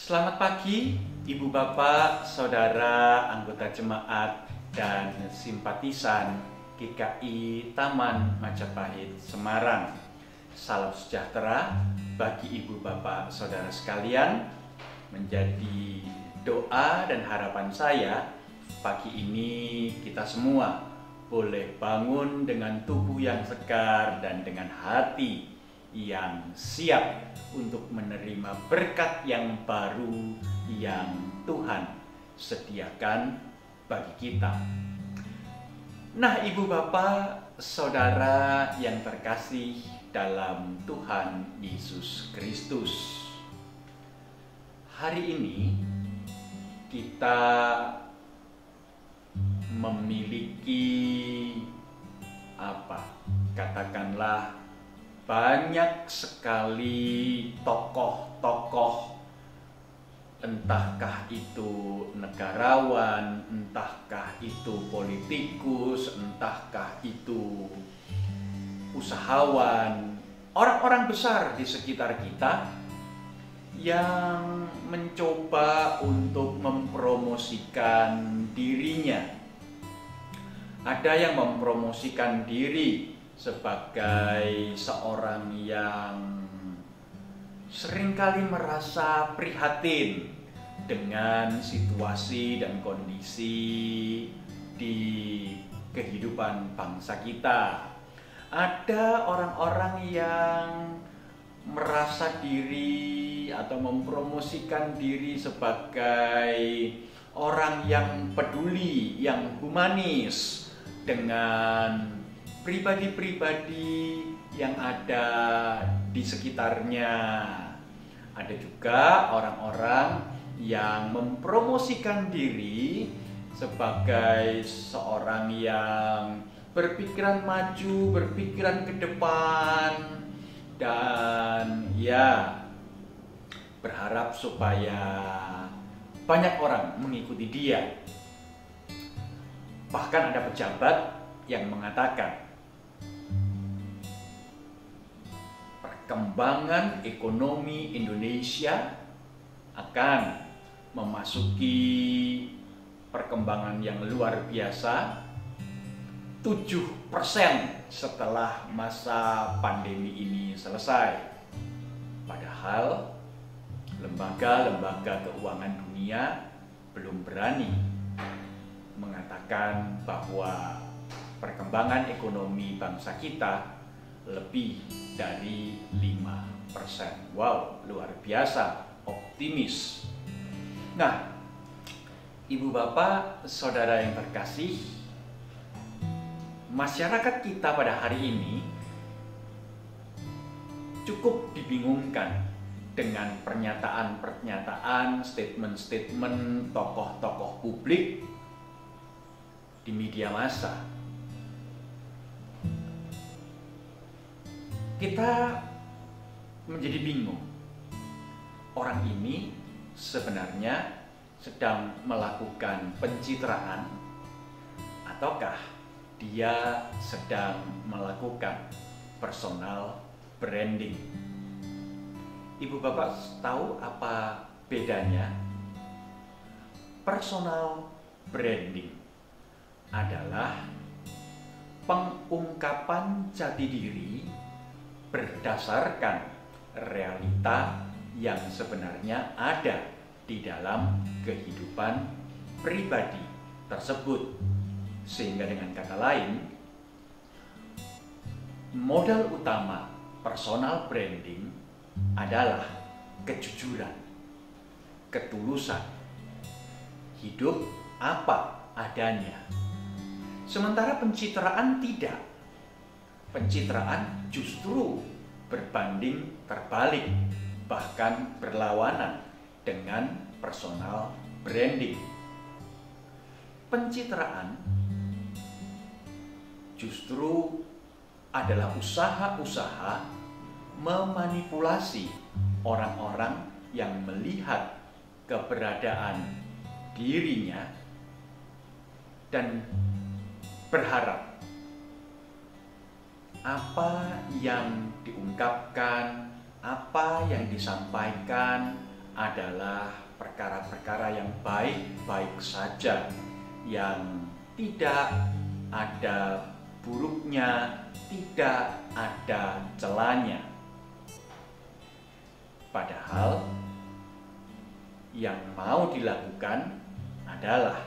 Selamat pagi, Ibu Bapak, Saudara, anggota jemaat, dan simpatisan GKI Taman Majapahit Semarang. Salam sejahtera bagi Ibu Bapak, Saudara sekalian. Menjadi doa dan harapan saya, pagi ini kita semua boleh bangun dengan tubuh yang segar dan dengan hati yang siap untuk menerima berkat yang baru yang Tuhan sediakan bagi kita. Nah, Ibu Bapak, Saudara yang terkasih dalam Tuhan Yesus Kristus, hari ini kita memiliki katakanlah banyak sekali tokoh-tokoh, entahkah itu negarawan, entahkah itu politikus, entahkah itu usahawan, orang-orang besar di sekitar kita yang mencoba untuk mempromosikan dirinya. Ada yang mempromosikan diri sebagai seorang yang seringkali merasa prihatin dengan situasi dan kondisi di kehidupan bangsa kita. Ada orang-orang yang merasa diri atau mempromosikan diri sebagai orang yang peduli, yang humanis dengan pribadi-pribadi yang ada di sekitarnya. Ada juga orang-orang yang mempromosikan diri sebagai seorang yang berpikiran maju, berpikiran ke depan, dan berharap supaya banyak orang mengikuti dia. Bahkan ada pejabat yang mengatakan perkembangan ekonomi Indonesia akan memasuki perkembangan yang luar biasa 7% setelah masa pandemi ini selesai. Padahal lembaga-lembaga keuangan dunia belum berani mengatakan bahwa perkembangan ekonomi bangsa kita lebih dari 5%. Wow, luar biasa optimis. Nah, Ibu Bapak, Saudara yang terkasih, masyarakat kita pada hari ini cukup dibingungkan dengan pernyataan-pernyataan, statement-statement tokoh-tokoh publik di media massa. Kita menjadi bingung. Orang ini sebenarnya sedang melakukan pencitraan ataukah dia sedang melakukan personal branding? Ibu Bapak tahu apa bedanya? Personal branding adalah pengungkapan jati diri berdasarkan realita yang sebenarnya ada di dalam kehidupan pribadi tersebut. Sehingga dengan kata lain, modal utama personal branding adalah kejujuran, ketulusan, hidup apa adanya. Sementara pencitraan tidak. Pencitraan justru berbanding terbalik, bahkan berlawanan dengan personal branding. Pencitraan justru adalah usaha-usaha memanipulasi orang-orang yang melihat keberadaan dirinya dan berharap apa yang diungkapkan, apa yang disampaikan, adalah perkara-perkara yang baik-baik saja, yang tidak ada buruknya, tidak ada celanya. Padahal yang mau dilakukan adalah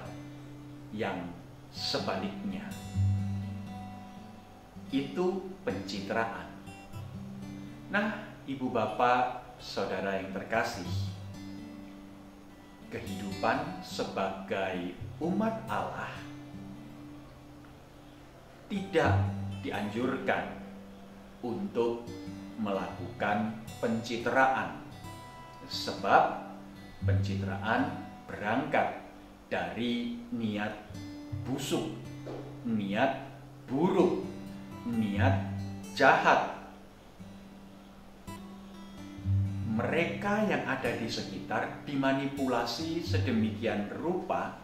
yang sebaliknya. Itu pencitraan. Nah, ibu bapak, saudara yang terkasih, kehidupan sebagai umat Allah tidak dianjurkan untuk melakukan pencitraan, sebab pencitraan berangkat dari niat busuk, niat buruk, niat jahat. Mereka yang ada di sekitar dimanipulasi sedemikian rupa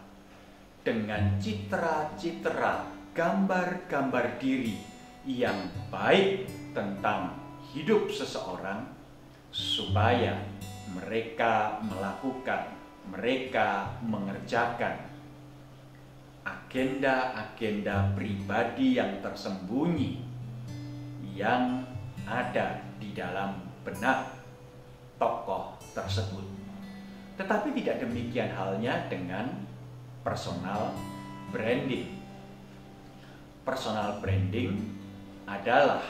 dengan citra-citra, gambar-gambar diri yang baik tentang hidup seseorang, supaya mereka melakukan, mereka mengerjakan agenda-agenda pribadi yang tersembunyi yang ada di dalam benak tokoh tersebut. Tetapi tidak demikian halnya dengan personal branding. Personal branding adalah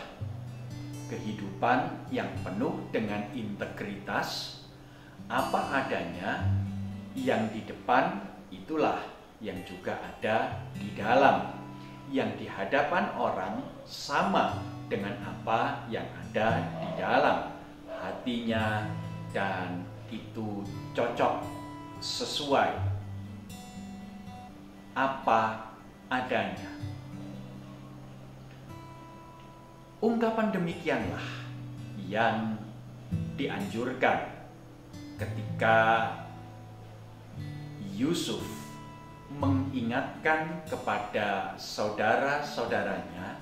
kehidupan yang penuh dengan integritas, apa adanya, yang di depan itulah yang juga ada di dalam, yang di hadapan orang sama dengan apa yang ada di dalam hatinya, dan itu cocok, sesuai apa adanya. Ungkapan demikianlah yang dianjurkan ketika Yusuf mengingatkan kepada saudara-saudaranya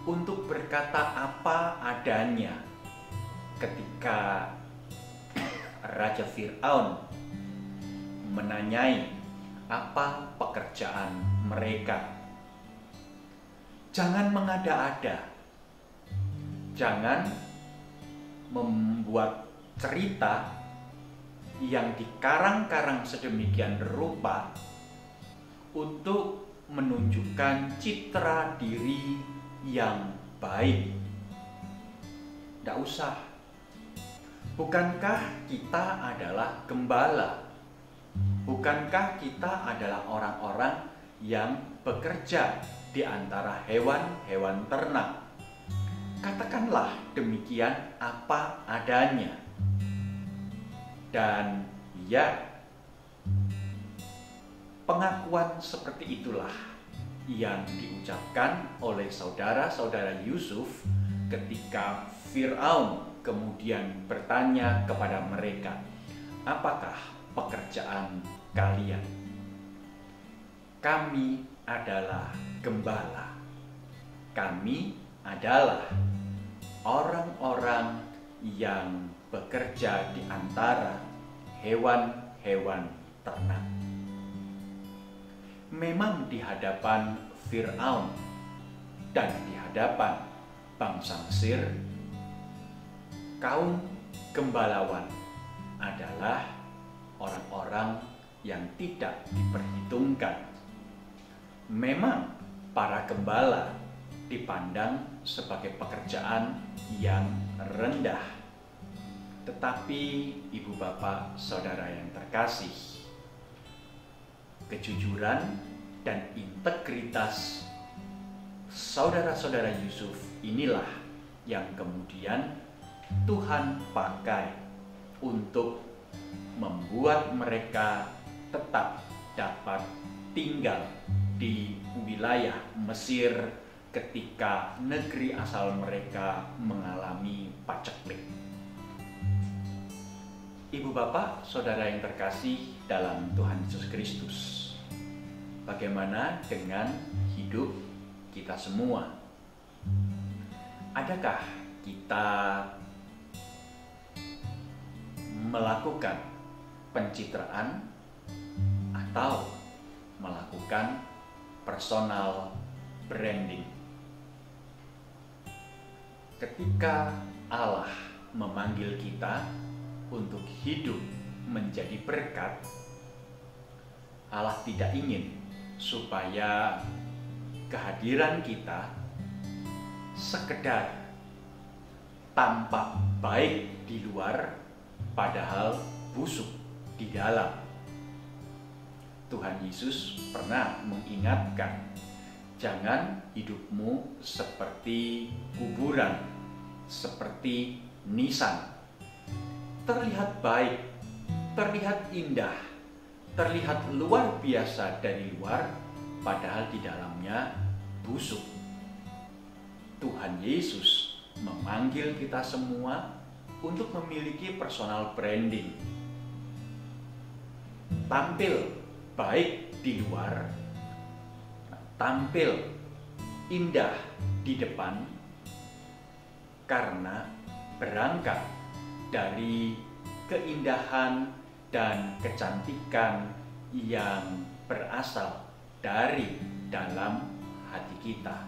untuk berkata apa adanya ketika Raja Fir'aun menanyai apa pekerjaan mereka. Jangan mengada-ada, jangan membuat cerita yang dikarang-karang sedemikian rupa untuk menunjukkan citra diri yang baik. Tidak usah. Bukankah kita adalah gembala? Bukankah kita adalah orang-orang yang bekerja di antara hewan-hewan ternak? Katakanlah demikian apa adanya. Dan ya, pengakuan seperti itulah yang diucapkan oleh saudara-saudara Yusuf ketika Fir'aun kemudian bertanya kepada mereka, apakah pekerjaan kalian? Kami adalah gembala. Kami adalah orang-orang yang bekerja di antara hewan-hewan ternak. Memang di hadapan Fir'aun dan di hadapan bangsa Mesir, kaum gembalawan adalah orang-orang yang tidak diperhitungkan. Memang para gembala dipandang sebagai pekerjaan yang rendah. Tetapi ibu bapak saudara yang terkasih, kejujuran dan integritas saudara-saudara Yusuf inilah yang kemudian Tuhan pakai untuk membuat mereka tetap dapat tinggal di wilayah Mesir ketika negeri asal mereka mengalami paceklik. Ibu bapak, saudara yang terkasih dalam Tuhan Yesus Kristus, bagaimana dengan hidup kita semua? Adakah kita melakukan pencitraan atau melakukan personal branding. Ketika Allah memanggil kita untuk hidup menjadi berkat, Allah tidak ingin supaya kehadiran kita sekedar tampak baik di luar, padahal busuk di dalam. Tuhan Yesus pernah mengingatkan, jangan hidupmu seperti kuburan, seperti nisan. Terlihat baik, terlihat indah, terlihat luar biasa dari luar, padahal di dalamnya busuk. Tuhan Yesus memanggil kita semua untuk memiliki personal branding. Tampil baik di luar, tampil indah di depan, karena berangkat dari keindahan dan kecantikan yang berasal dari dalam hati kita.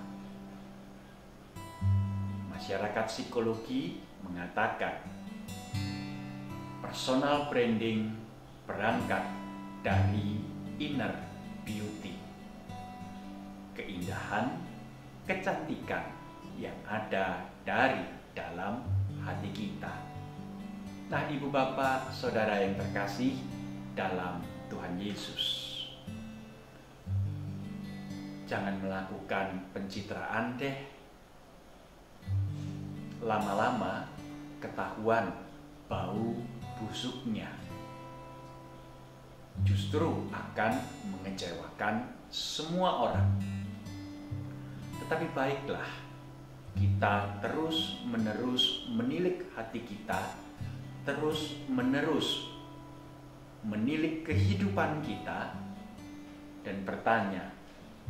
Masyarakat psikologi mengatakan personal branding berangkat dari inner beauty, keindahan, kecantikan yang ada dari dalam hati kita. Nah, ibu bapak, saudara yang terkasih dalam Tuhan Yesus, jangan melakukan pencitraan deh. Lama-lama ketahuan bau busuknya, justru akan mengecewakan semua orang. Tetapi baiklah, kita terus-menerus menilik hati kita, terus-menerus menilik kehidupan kita, dan bertanya,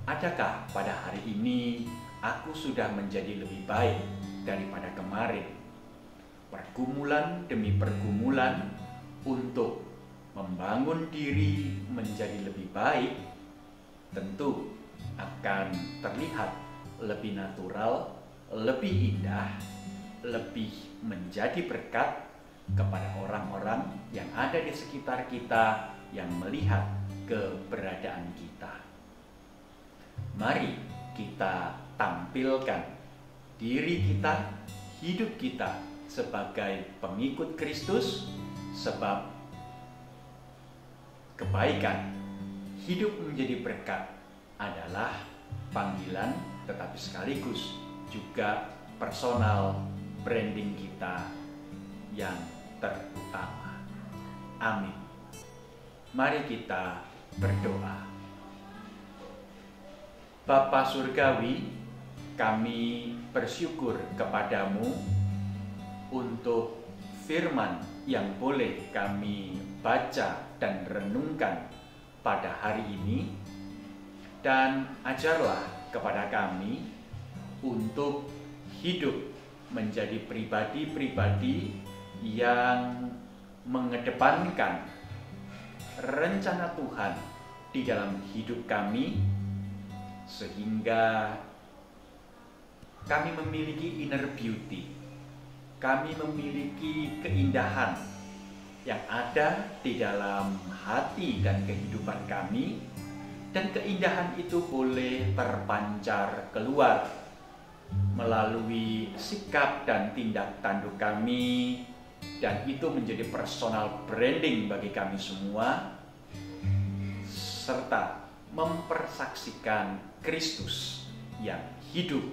adakah pada hari ini aku sudah menjadi lebih baik daripada kemarin? Pergumulan demi pergumulan untuk membangun diri menjadi lebih baik tentu akan terlihat lebih natural, lebih indah, lebih menjadi berkat kepada orang-orang yang ada di sekitar kita yang melihat keberadaan kita. Mari kita tampilkan diri kita, hidup kita sebagai pengikut Kristus, sebab kebaikan, hidup menjadi berkat adalah panggilan, tetapi sekaligus juga personal branding kita yang terutama. Amin. Mari kita berdoa. Bapa Surgawi, kami bersyukur kepadamu untuk firman yang boleh kami baca dan renungkan pada hari ini, dan ajarlah kepada kami untuk hidup menjadi pribadi-pribadi yang mengedepankan rencana Tuhan di dalam hidup kami, sehingga kami memiliki inner beauty, kami memiliki keindahan yang ada di dalam hati dan kehidupan kami, dan keindahan itu boleh terpancar keluar melalui sikap dan tindak tanduk kami, dan itu menjadi personal branding bagi kami semua, serta mempersaksikan Kristus yang hidup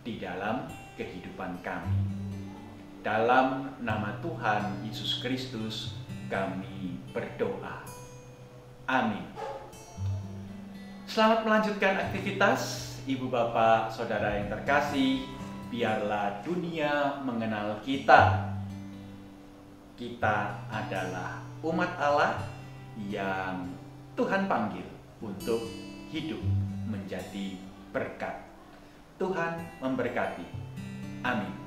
di dalam kehidupan kami. Dalam nama Tuhan Yesus Kristus kami berdoa. Amin. Selamat melanjutkan aktivitas, ibu bapak, saudara yang terkasih. Biarlah dunia mengenal kita. Kita adalah umat Allah yang Tuhan panggil untuk hidup menjadi berkat. Tuhan memberkati. Amin.